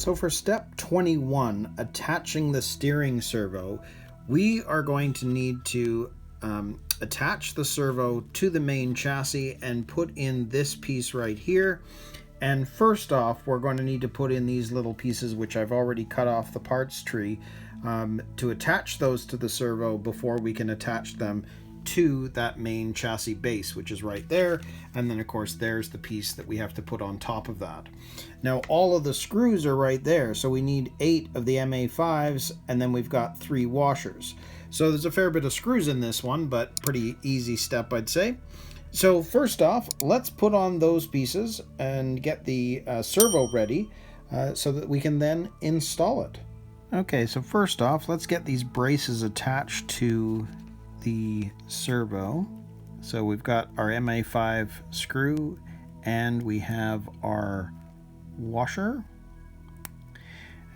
So for step 21, attaching the steering servo, we are going to need to attach the servo to the main chassis and put in this piece right here. And first off, we're going to need to put in these little pieces, which I've already cut off the parts tree, to attach those to the servo before we can attach them to that main chassis base, which is right there. And then of course there's the piece that we have to put on top of that. Now all of the screws are right there, so we need 8 of the MA5s, and then we've got 3 washers. So there's a fair bit of screws in this one, but pretty easy step, I'd say. So first off, let's put on those pieces and get the servo ready so that we can then install it. Okay, so first off, let's get these braces attached to the servo. So we've got our MA5 screw and we have our washer,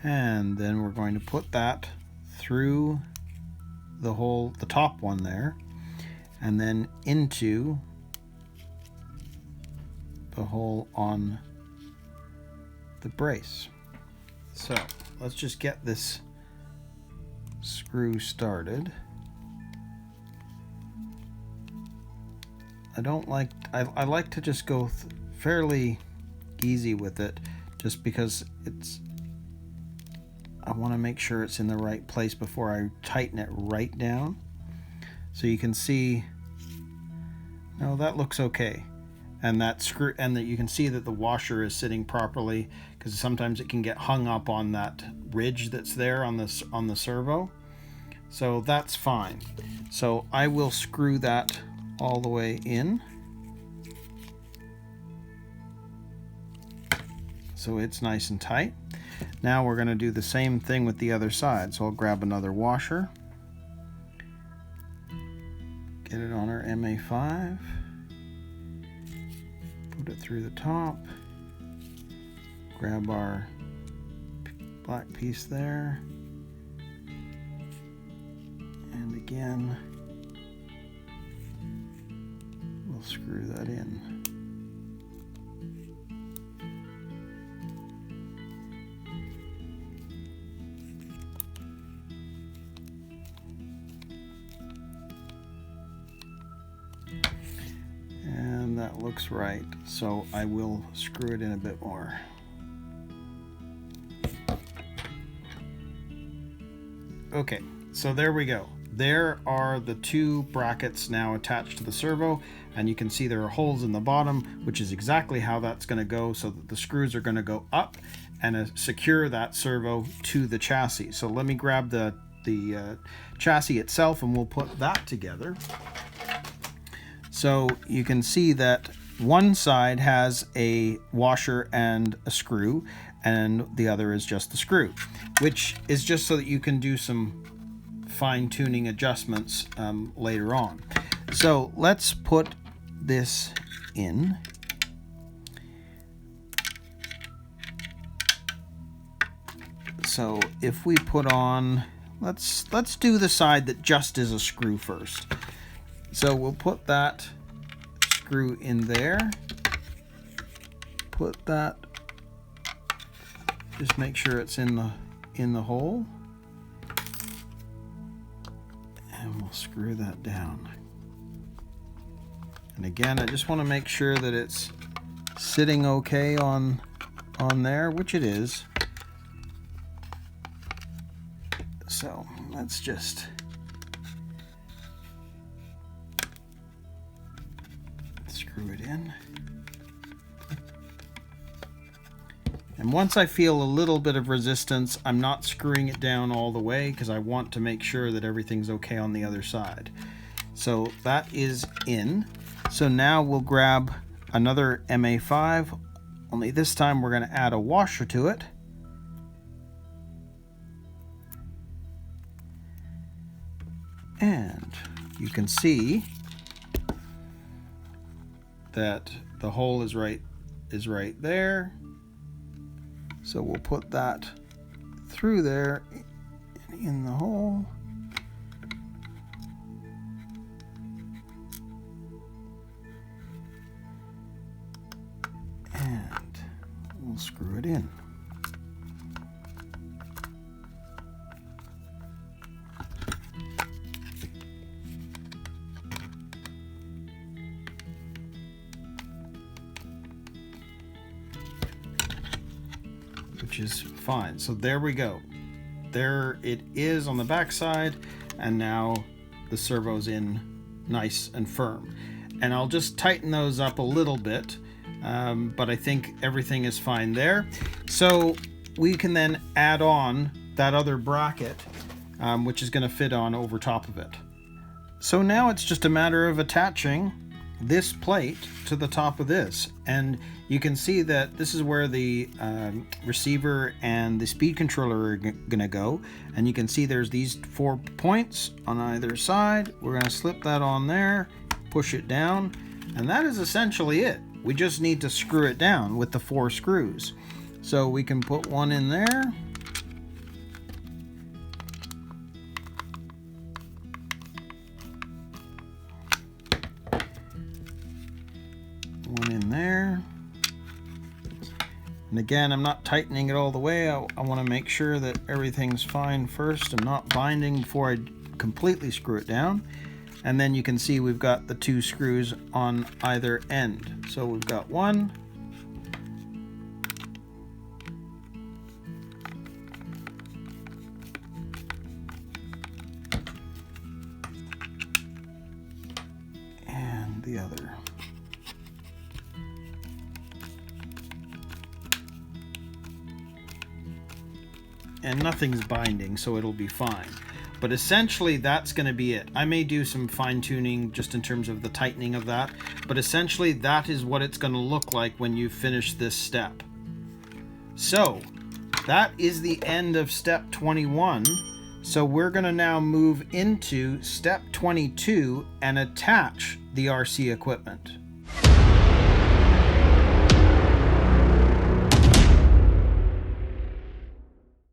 and then we're going to put that through the hole, the top one there, and then into the hole on the brace. So let's just get this screw started. I like to just go fairly easy with it, just because I want to make sure it's in the right place before I tighten it right down. So you can see, no, that looks okay. And that screw, and that you can see that the washer is sitting properly, because sometimes it can get hung up on that ridge that's there on the servo. So that's fine. So I will screw that all the way in, so it's nice and tight. Now we're going to do the same thing with the other side. So I'll grab another washer, get it on our MA5, put it through the top, grab our black piece there, and again we'll screw that in. And that looks right, so I will screw it in a bit more. Okay, so there we go. There are the 2 brackets now attached to the servo, and you can see there are holes in the bottom, which is exactly how that's going to go, so that the screws are going to go up and secure that servo to the chassis. So let me grab the chassis itself and we'll put that together. So you can see that one side has a washer and a screw, and the other is just the screw, which is just so that you can do some fine-tuning adjustments later on. So let's put this in. So if we put on, let's do the side that just is a screw first. So we'll put that screw in there, put that, just make sure it's in the hole, and we'll screw that down. And again, I just want to make sure that it's sitting okay on there, which it is. So let's just screw it in. And once I feel a little bit of resistance, I'm not screwing it down all the way, because I want to make sure that everything's okay on the other side. So that is in. So now we'll grab another MA5, only this time we're going to add a washer to it. And you can see that the hole is right there. So we'll put that through there in the hole. And we'll screw it in. which is fine. So there we go. There it is on the back side, and now the servo's in nice and firm. And I'll just tighten those up a little bit, but I think everything is fine there. So we can then add on that other bracket, which is going to fit on over top of it. So now it's just a matter of attaching this plate to the top of this, and you can see that this is where the receiver and the speed controller are gonna go, and you can see there's these 4 points on either side. We're gonna slip that on there, push it down, and that is essentially it. We just need to screw it down with the 4 screws. So we can put one in there, one in there, and again, I'm not tightening it all the way. I want to make sure that everything's fine first and not binding before I completely screw it down. And then you can see we've got the 2 screws on either end. So we've got one, and the other. And nothing's binding, so it'll be fine. But essentially that's going to be it. I may do some fine tuning just in terms of the tightening of that, but essentially that is what it's going to look like when you finish this step. So that is the end of step 21. So we're going to now move into step 22 and attach the RC equipment.